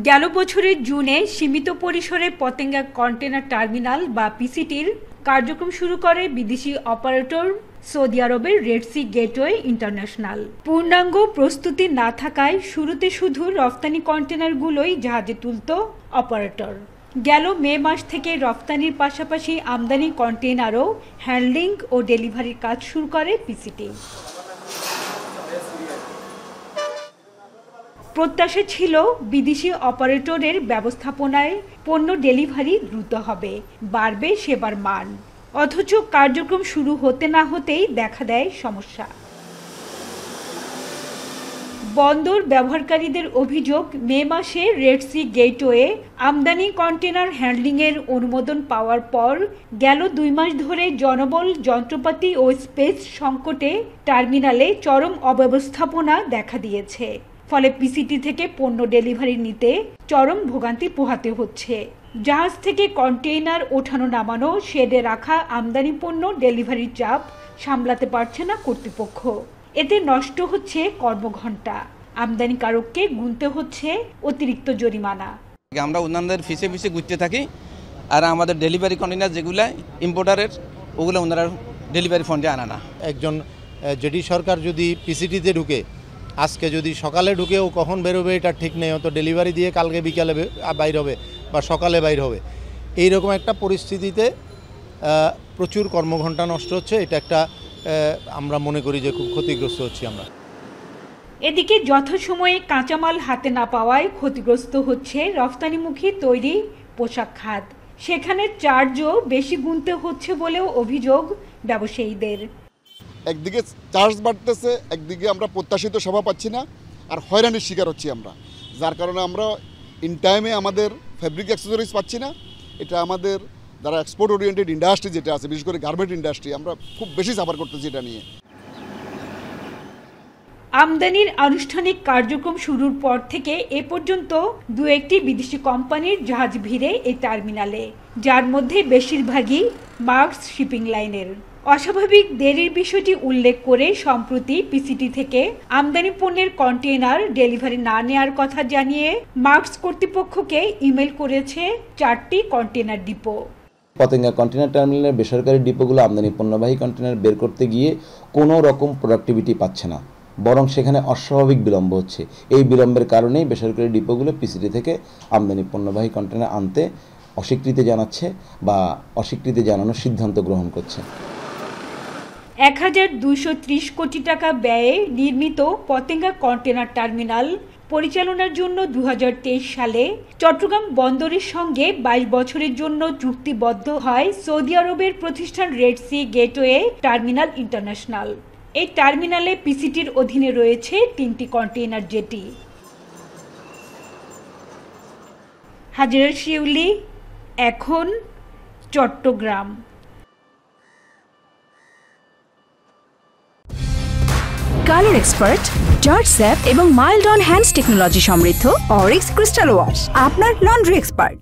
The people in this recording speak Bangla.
গেল বছরের জুনে সীমিত পরিসরে পতেঙ্গা কন্টেনার টার্মিনাল বা পিসিটির কার্যক্রম শুরু করে বিদেশি অপারেটর সৌদি আরবের রেড সি গেটওয়ে ইন্টারন্যাশনাল। পূর্ণাঙ্গ প্রস্তুতি না থাকায় শুরুতে শুধু রফতানি কন্টেনারগুলোই জাহাজে তুলত অপারেটর। গেল মে মাস থেকে রফতানির পাশাপাশি আমদানি কন্টেনারও হ্যান্ডলিং ও ডেলিভারির কাজ শুরু করে পিসিটি। প্রত্যাশা ছিল বিদেশি অপারেটরের ব্যবস্থাপনায় পণ্য ডেলিভারি দ্রুত হবে, বাড়বে সেবার মান। অথচ কার্যক্রম শুরু হতে না হতেই দেখা দেয় সমস্যা। বন্দর ব্যবহারকারীদের অভিযোগ, মে মাসে রেড সি গেটওয়ে আমদানি কন্টেনার হ্যান্ডলিংয়ের অনুমোদন পাওয়ার পর গেল 2 মাস ধরে জনবল, যন্ত্রপাতি ও স্পেস সংকটে টার্মিনালে চরম অব্যবস্থাপনা দেখা দিয়েছে। ফলে পিসিটি থেকে পণ্য ডেলিভারি নিতে চরম ভোগান্তি পোহাতে হচ্ছে। জাহাজ থেকে কন্টেইনার ওঠানো নামানো, শেডে রাখা আমদানি পণ্য ডেলিভারির চাপ সামলাতে পারছে না কর্তৃপক্ষ। এতে নষ্ট হচ্ছে কর্মঘণ্টা, আমদানিকারককে গুনতে হচ্ছে অতিরিক্ত জরিমানা। আমরা অন্যান্যদের ফিসে ঘুরতে থাকি, আর আমাদের ডেলিভারি কন্টেইনার যেগুলো ইম্পোর্টারের, ওগুলো ওনারা ডেলিভারি ফন্ডে আনা না। একজন জেডি সরকার যদি পিসিটিতে ঢুকে, আজকে যদি সকালে ঢুকে ও কখন বেরোবে এটা ঠিক নেই, হয়তো ডেলিভারি দিয়ে কালকে বিকালে বাইর হবে বা সকালে বাইর হবে। এইরকম একটা পরিস্থিতিতে প্রচুর কর্মঘণ্টা নষ্ট হচ্ছে। এটা একটা আমরা মনে করি যে খুব ক্ষতিগ্রস্ত হচ্ছি আমরা। এদিকে যথাসময়ে কাঁচামাল হাতে না পাওয়ায় ক্ষতিগ্রস্ত হচ্ছে রফতানিমুখী তৈরি পোশাক খাত। সেখানে চার্জও বেশি গুনতে হচ্ছে বলেও অভিযোগ ব্যবসায়ীদের। একদিকে চার্জ বাড়তেছে, একদিকে আমরা প্রত্যাশিত সেবা পাচ্ছি না, আর হয়রানির শিকার হচ্ছি আমরা, যার কারণে আমরা ইন টাইমে আমাদের ফ্যাব্রিক অ্যাক্সেসরিজ পাচ্ছি না। এটা আমাদের যারা এক্সপোর্ট ওরিয়েন্টেড ইন্ডাস্ট্রি যেটা আছে, বিশেষ করে গার্মেন্ট ইন্ডাস্ট্রি, আমরা খুব বেশি সাফার করতেছি এটা নিয়ে। আমদানির আনুষ্ঠানিক কার্যক্রম শুরুর পর থেকে এ পর্যন্ত 2-1টি বিদেশি কোম্পানির জাহাজ ভিড়ে এই টার্মিনালে, যার মধ্যে বেশিরভাগই মার্কস শিপিং লাইনের। অস্বাভাবিক দেরির বিষয়টি উল্লেখ করে সম্প্রতি পিসিটি থেকে আমদানি পণ্যের কন্টেইনার ডেলিভারি না নেওয়ার কথা জানিয়ে মার্কস কর্তৃপক্ষকে ইমেল করেছে 4টি কন্টেইনার ডিপো। পতেঙ্গা কন্টেনার টার্মিনালের বেসরকারি ডিপোগুলো আমদানি পণ্যবাহী কন্টেনার বের করতে গিয়ে কোনো রকম প্রোডাক্টিভিটি পাচ্ছে না, বরং সেখানে অস্বাভাবিক বিলম্ব হচ্ছে। এই বিলম্বের কারণেই বেসরকারি ডিপোগুলো পিসিটি থেকে আমদানি পণ্যবাহী কন্টেনার আনতে অস্বীকৃতি জানাচ্ছে বা অস্বীকৃতি জানানোর সিদ্ধান্ত গ্রহণ করছে। 1230 কোটি টাকা ব্যয়ে নির্মিত পতেঙ্গা কন্টেনার টার্মিনাল পরিচালনার জন্য 2023 সালে চট্টগ্রাম বন্দরের সঙ্গে 22 বছরের জন্য চুক্তিবদ্ধ হয় সৌদি আরবের প্রতিষ্ঠান Red Sea Gateway Terminal International. এই টার্মিনালে পিসিটির অধীনে রয়েছে 3টি কন্টেইনার জেটি। হাজেরা শিউলি, এখন, Chattogram. Colour expert, germ zap এবং মাইল্ড অন হ্যান্ডস টেকনোলজি সমৃদ্ধ অরিক্স ক্রিস্টাল ওয়াশ আপনার লন্ড্রি এক্সপার্ট।